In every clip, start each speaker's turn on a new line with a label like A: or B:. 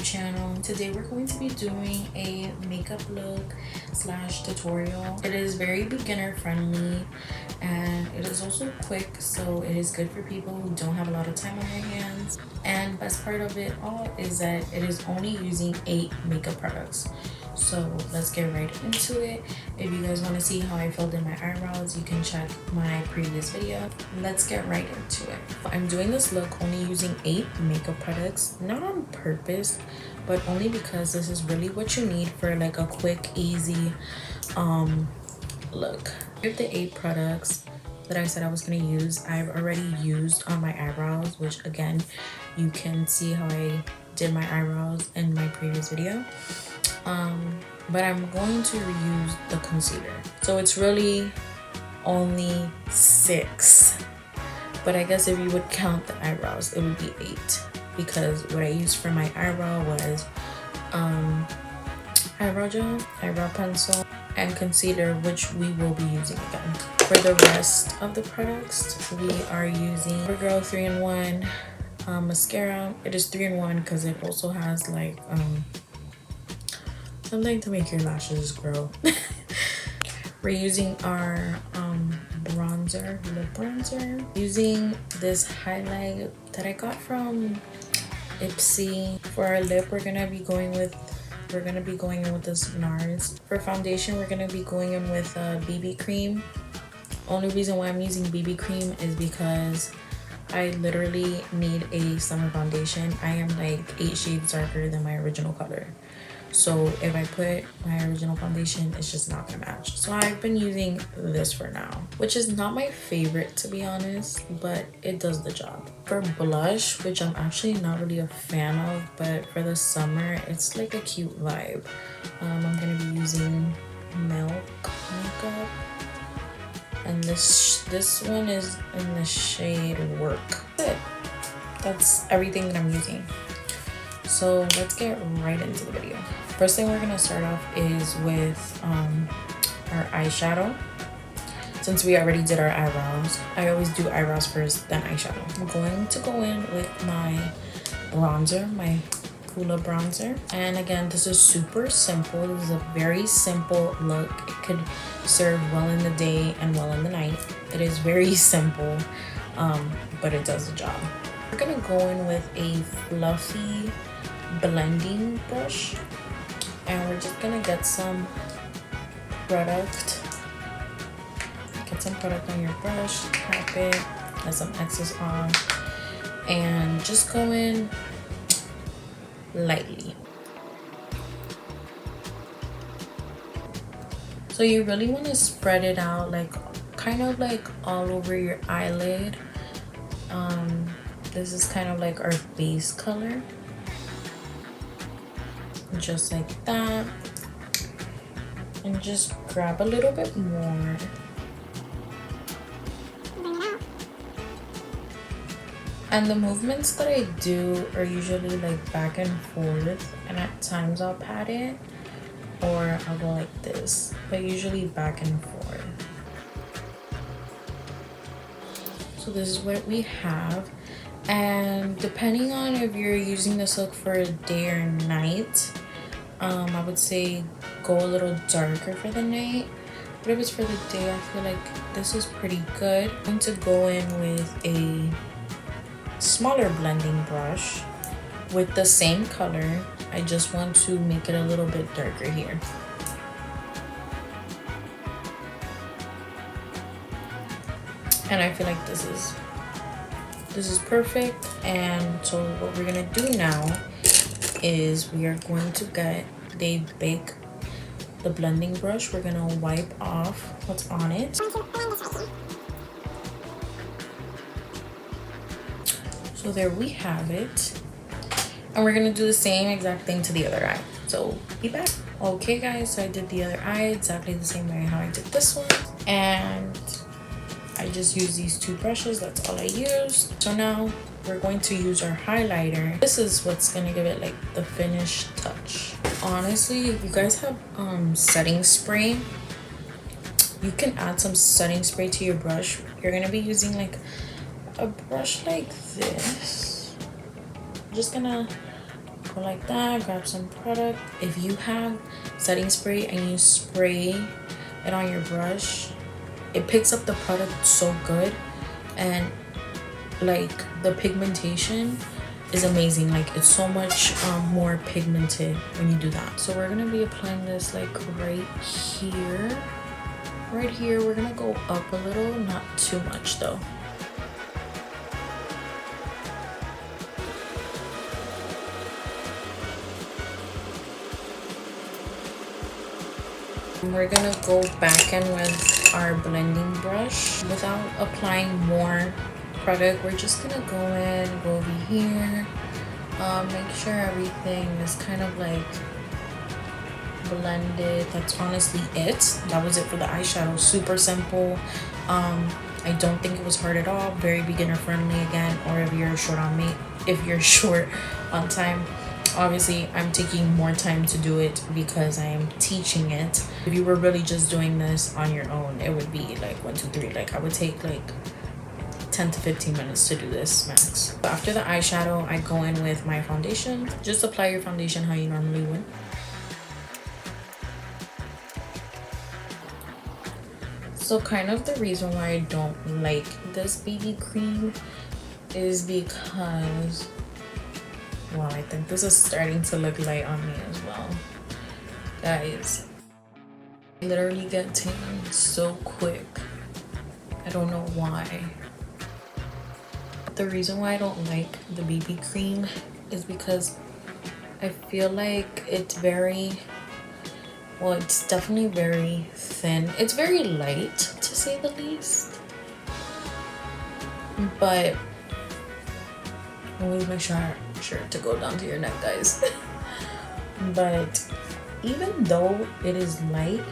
A: channel. Today we're going to be doing a makeup look slash tutorial. It is very beginner friendly and it is also quick, so it is good for people who don't have a lot of time on their hands. And best part of it all is that it is only using 8 makeup products. So let's get right into it. If you guys want to see how I filled in my eyebrows, you can check my previous video. Let's get right into it. I'm doing this look only using 8 makeup products, not on purpose, but only because this is really what you need for like a quick, easy look. Of the 8 products that I said I was going to use, I've already used on my eyebrows, which again, you can see how I did my eyebrows in my previous video. But I'm going to reuse the concealer, so it's really only 6, but I guess if you would count the eyebrows it would be 8, because what I used for my eyebrow was eyebrow gel, eyebrow pencil, and concealer, which we will be using again. For the rest of the products, we are using CoverGirl 3-in-1 mascara. It is 3-in-1 because it also has like something to make your lashes grow. We're using our bronzer, lip bronzer. Using this highlight that I got from Ipsy. For our lip, we're gonna be going in with this NARS. For foundation, we're gonna be going in with a BB cream. Only reason why I'm using BB cream is because I literally need a summer foundation. I am like 8 shades darker than my original color. So if I put my original foundation, it's just not gonna match. So I've been using this for now, which is not my favorite to be honest, but it does the job. For blush, which I'm actually not really a fan of, but for the summer, it's like a cute vibe. I'm gonna be using Milk Makeup. And this one is in the shade Work. That's it. That's everything that I'm using. So let's get right into the video. First thing we're gonna start off is with our eyeshadow. Since we already did our eyebrows, I always do eyebrows first, then eyeshadow. I'm going to go in with my bronzer, my Hoola bronzer. And again, this is super simple. This is a very simple look. It could serve well in the day and well in the night. It is very simple, but it does the job. We're gonna go in with a fluffy blending brush, and we're just gonna get some product. Get some product on your brush, tap it, let some excess off, and just go in lightly. So you really want to spread it out, like kind of like all over your eyelid. This is kind of like our base color, just like that, and just grab a little bit more. And the movements that I do are usually like back and forth, and at times I'll pat it or I'll go like this, but usually back and forth. So this is what we have. And depending on if you're using this look for a day or night, I would say go a little darker for the night. But if it's for the day, I feel like this is pretty good. I'm going to go in with a smaller blending brush with the same color. I just want to make it a little bit darker here. And I feel like this is perfect. And so what we're gonna do now is we are going to get the blending brush. We're gonna wipe off what's on it. So there we have it. And we're gonna do the same exact thing to the other eye. So be back. Okay guys, so I did the other eye exactly the same way how I did this one. And I just used these 2 brushes, that's all I used. So now we're going to use our highlighter. This is what's gonna give it like the finished touch. Honestly, if you guys have setting spray, you can add some setting spray to your brush. You're gonna be using like a brush like this. I'm just gonna Go like that, grab some product. If you have setting spray and you spray it on your brush, it picks up the product so good, and like the pigmentation is amazing. Like it's so much more pigmented when you do that. So we're gonna be applying this like right here. Right here, we're gonna go up a little, not too much though. We're gonna go back in with our blending brush without applying more product. We're just gonna go in, go over here, make sure everything is kind of like blended. That's honestly it. That was it for the eyeshadow. Super simple. I don't think it was hard at all. Very beginner friendly again. Or if you're short on time. Obviously, I'm taking more time to do it because I am teaching it. If you were really just doing this on your own, it would be like 1, 2, 3. Like I would take like 10 to 15 minutes to do this max. After the eyeshadow, I go in with my foundation. Just apply your foundation how you normally would. So kind of the reason why I don't like this BB cream is because, well, I think this is starting to look light on me as well. Guys, I literally get tan so quick. I don't know why. The reason why I don't like the BB cream is because I feel like it's very, well, it's definitely very thin. It's very light, to say the least. But always make sure to go down to your neck, guys. But even though it is light,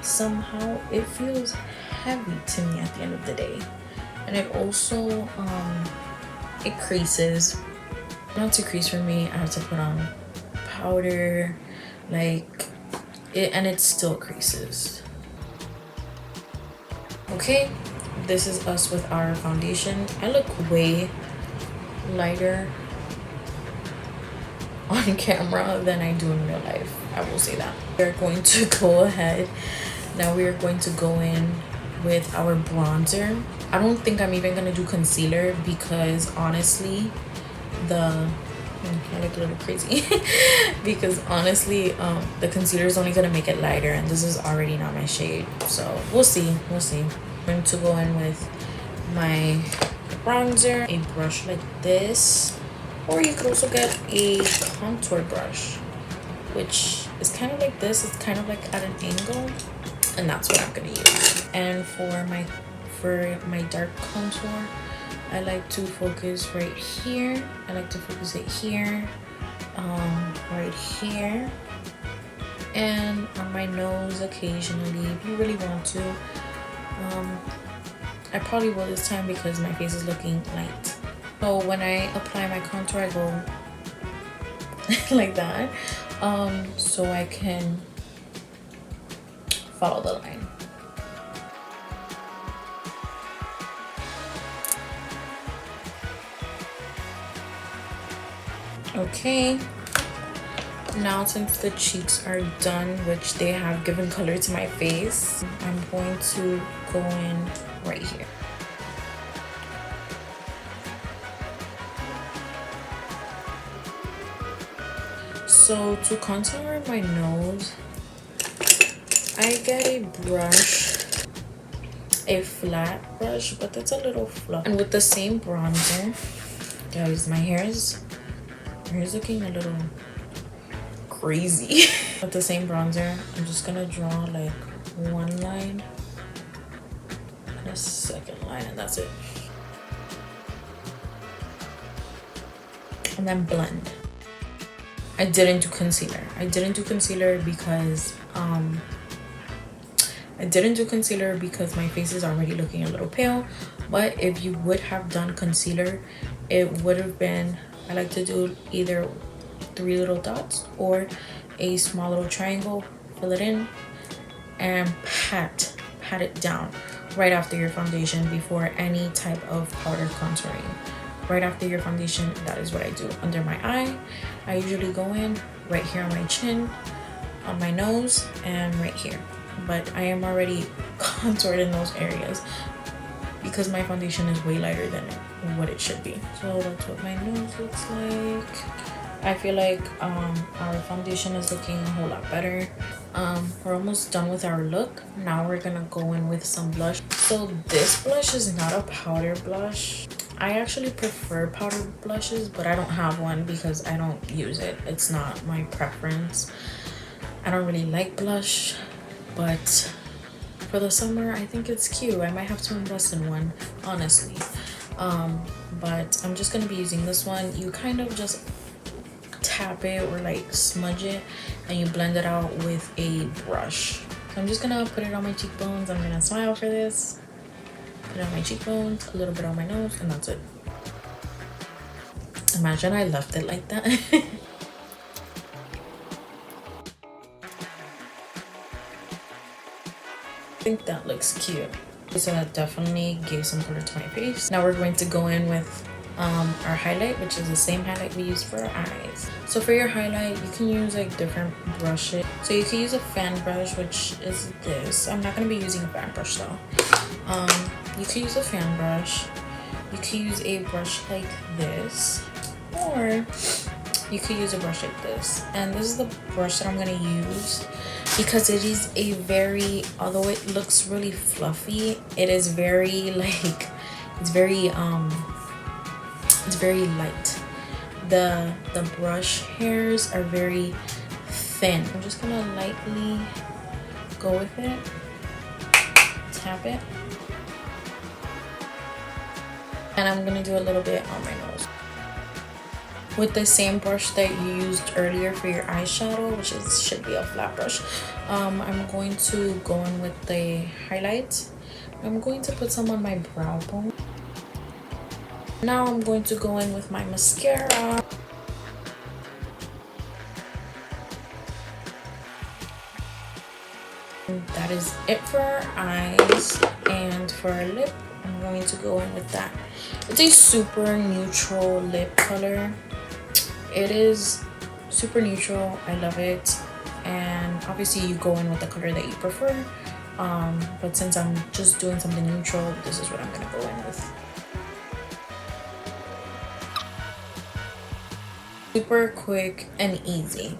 A: somehow it feels heavy to me at the end of the day. And it also it creases. Not to crease for me, I have to put on powder, like it, and it still creases. Okay, this is us with our foundation. I look way lighter on camera than I do in real life. I will say that. We're going to go ahead. Now we are going to go in with our bronzer. I don't think I'm even gonna do concealer because honestly, I look a little crazy because honestly, the concealer is only gonna make it lighter, and this is already not my shade. So we'll see. I'm going to go in with my bronzer, a brush like this, or you could also get a contour brush, which is kind of like this. It's kind of like at an angle, and that's what I'm gonna use. And for my dark contour, I like to focus right here. I like to focus it here, right here, and on my nose occasionally if you really want to. I probably will this time because my face is looking light. So when I apply my contour, I go like that, so I can follow the line. Okay, now since the cheeks are done, which they have given color to my face, I'm going to go in right here. So to contour my nose, I get a brush, a flat brush, but that's a little fluff. And with the same bronzer, guys, my hair is looking a little crazy. With the same bronzer, I'm just gonna draw like one line and a second line, and that's it. And then blend. I didn't do concealer. Because my face is already looking a little pale. But if you would have done concealer, it would have been, I like to do either 3 little dots or a small little triangle, fill it in, and pat it down right after your foundation before any type of powder contouring. right after your foundation, that is what I do. Under my eye, I usually go in right here on my chin, on my nose, and right here. But I am already contoured in those areas because my foundation is way lighter than what it should be. So that's what my nose looks like. I feel like our foundation is looking a whole lot better. We're almost done with our look. Now we're gonna go in with some blush. So this blush is not a powder blush. I actually prefer powder blushes, but I don't have one because I don't use it. It's not my preference. I don't really like blush, but for the summer I think it's cute. I might have to invest in one, honestly. But I'm just gonna be using this one. You kind of just tap it or like smudge it and you blend it out with a brush. So I'm just gonna put it on my cheekbones. I'm gonna smile for this. Put it on my cheekbones, a little bit on my nose, and that's it. Imagine I left it like that. I think that looks cute. So that definitely gave some color to my face. Now we're going to go in with our highlight, which is the same highlight we use for our eyes. So for your highlight, you can use like different brushes. So you can use a fan brush, which is this. I'm not going to be using a fan brush though. You can use a fan brush. You can use a brush like this, or you could use a brush like this. And this is the brush that I'm going to use because it is a very, although it looks really fluffy, it is very like, it's very light. The brush hairs are very thin. I'm just gonna lightly go with it, tap it, and I'm gonna do a little bit on my nose with the same brush that you used earlier for your eyeshadow, which should be a flat brush. I'm going to go in with the highlight. I'm going to put some on my brow bone. Now I'm going to go in with my mascara. And that is it for our eyes. And for our lip, I'm going to go in with that. It's a super neutral lip color. It is super neutral. I love it. And obviously you go in with the color that you prefer. But since I'm just doing something neutral, this is what I'm gonna go in with. Super quick and easy,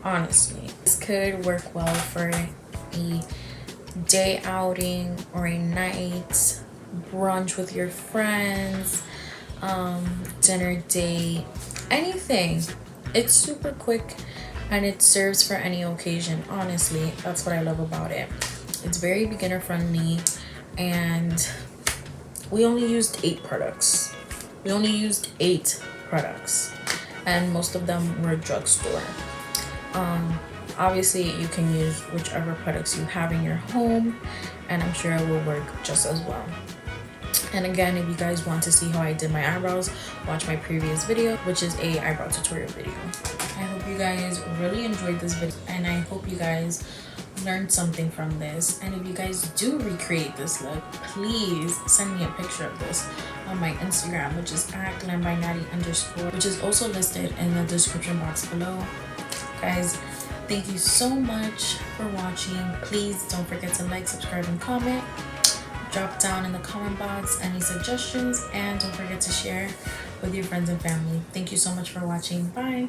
A: honestly. This could work well for a day outing or a night brunch with your friends, dinner date, anything. It's super quick and it serves for any occasion. Honestly, that's what I love about it. It's very beginner friendly, and we only used 8 products. And most of them were drugstore. Obviously you can use whichever products you have in your home, and I'm sure it will work just as well. And again, if you guys want to see how I did my eyebrows, watch my previous video, which is a eyebrow tutorial video. I hope you guys really enjoyed this video, and I hope you guys learned something from this. And if you guys do recreate this look, please send me a picture of this on my Instagram, which is @glambyNatty_, which is also listed in the description box below. Guys, thank you so much for watching. Please don't forget to like, subscribe, and comment. Drop down in the comment box any suggestions, and don't forget to share with your friends and family. Thank you so much for watching. Bye.